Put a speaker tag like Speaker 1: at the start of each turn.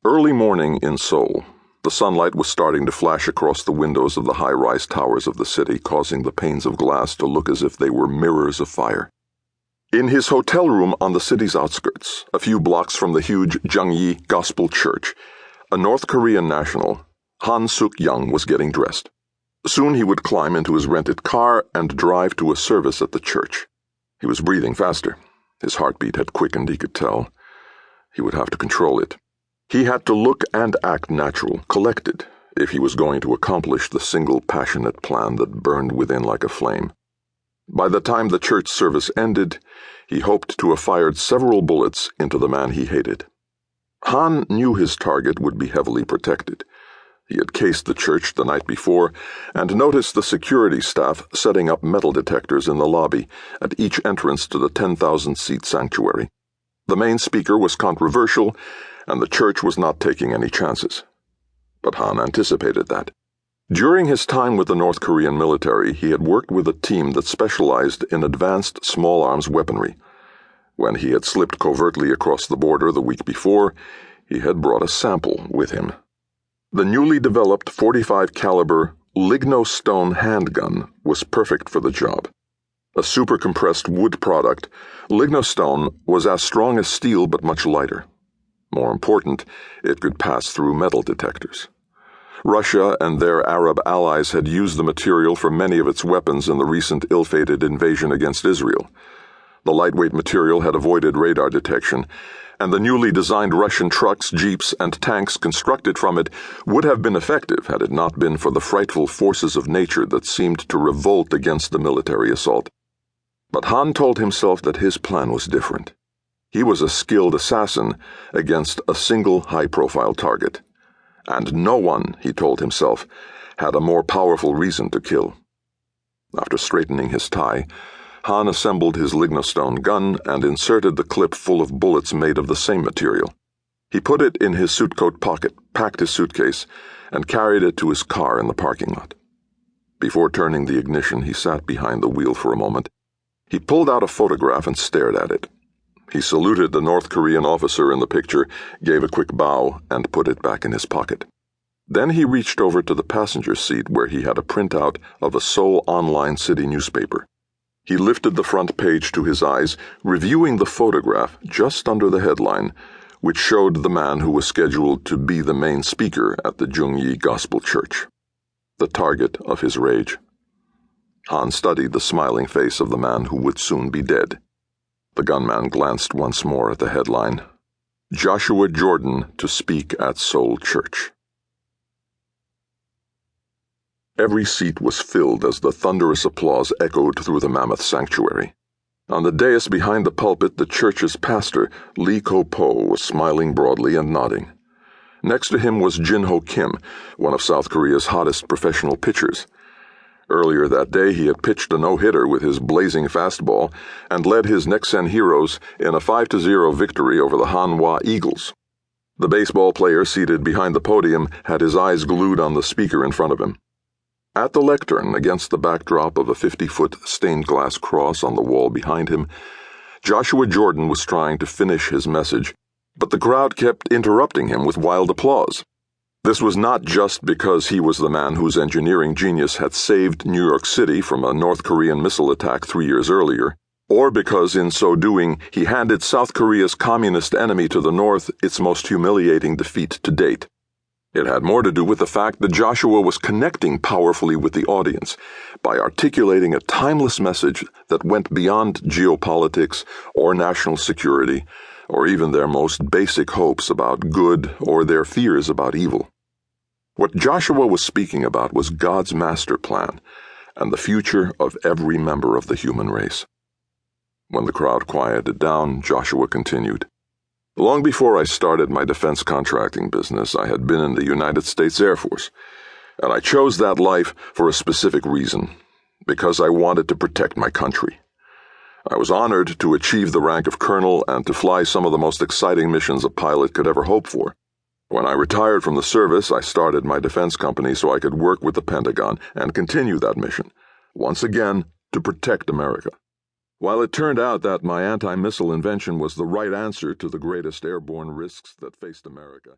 Speaker 1: Early morning in Seoul. The sunlight was starting to flash across the windows of the high-rise towers of the city, causing the panes of glass to look as if they were mirrors of fire. In his hotel room on the city's outskirts, a few blocks from the huge Jungyi Gospel Church, a North Korean national, Han Suk-young, was getting dressed. Soon he would climb into his rented car and drive to a service at the church. He was breathing faster. His heartbeat had quickened, he could tell. He would have to control it. He had to look and act natural, collected, if he was going to accomplish the single passionate plan that burned within like a flame. By the time the church service ended, he hoped to have fired several bullets into the man he hated. Han knew his target would be heavily protected. He had cased the church the night before and noticed the security staff setting up metal detectors in the lobby at each entrance to the 10,000-seat sanctuary. The main speaker was controversial, and the church was not taking any chances. But Han anticipated that. During his time with the North Korean military, he had worked with a team that specialized in advanced small arms weaponry. When he had slipped covertly across the border the week before, he had brought a sample with him. The newly developed .45 caliber lignostone handgun was perfect for the job. A super-compressed wood product, lignostone was as strong as steel but much lighter. More important, it could pass through metal detectors. Russia and their Arab allies had used the material for many of its weapons in the recent ill-fated invasion against Israel. The lightweight material had avoided radar detection, and the newly designed Russian trucks, jeeps, and tanks constructed from it would have been effective had it not been for the frightful forces of nature that seemed to revolt against the military assault. But Han told himself that his plan was different. He was a skilled assassin against a single high-profile target. And no one, he told himself, had a more powerful reason to kill. After straightening his tie, Han assembled his lignostone gun and inserted the clip full of bullets made of the same material. He put it in his suitcoat pocket, packed his suitcase, and carried it to his car in the parking lot. Before turning the ignition, he sat behind the wheel for a moment. He pulled out a photograph and stared at it. He saluted the North Korean officer in the picture, gave a quick bow, and put it back in his pocket. Then he reached over to the passenger seat where he had a printout of a Seoul online city newspaper. He lifted the front page to his eyes, reviewing the photograph just under the headline, which showed the man who was scheduled to be the main speaker at the Jungyi Gospel Church, the target of his rage. Han studied the smiling face of the man who would soon be dead. The gunman glanced once more at the headline, Joshua Jordan to speak at Seoul Church. Every seat was filled as the thunderous applause echoed through the mammoth sanctuary. On the dais behind the pulpit, the church's pastor, Lee Ko-po, was smiling broadly and nodding. Next to him was Jin-ho Kim, one of South Korea's hottest professional pitchers. Earlier that day, he had pitched a no-hitter with his blazing fastball and led his Nexen Heroes in a 5-0 victory over the Hanwha Eagles. The baseball player seated behind the podium had his eyes glued on the speaker in front of him. At the lectern, against the backdrop of a 50-foot stained-glass cross on the wall behind him, Joshua Jordan was trying to finish his message, but the crowd kept interrupting him with wild applause. This was not just because he was the man whose engineering genius had saved New York City from a North Korean missile attack 3 years earlier, or because in so doing he handed South Korea's communist enemy to the North its most humiliating defeat to date. It had more to do with the fact that Joshua was connecting powerfully with the audience by articulating a timeless message that went beyond geopolitics or national security, or even their most basic hopes about good or their fears about evil. What Joshua was speaking about was God's master plan and the future of every member of the human race. When the crowd quieted down, Joshua continued. Long before I started my defense contracting business, I had been in the United States Air Force, and I chose that life for a specific reason, because I wanted to protect my country. I was honored to achieve the rank of colonel and to fly some of the most exciting missions a pilot could ever hope for. When I retired from the service, I started my defense company so I could work with the Pentagon and continue that mission, once again, to protect America. While it turned out that my anti-missile invention was the right answer to the greatest airborne risks that faced America,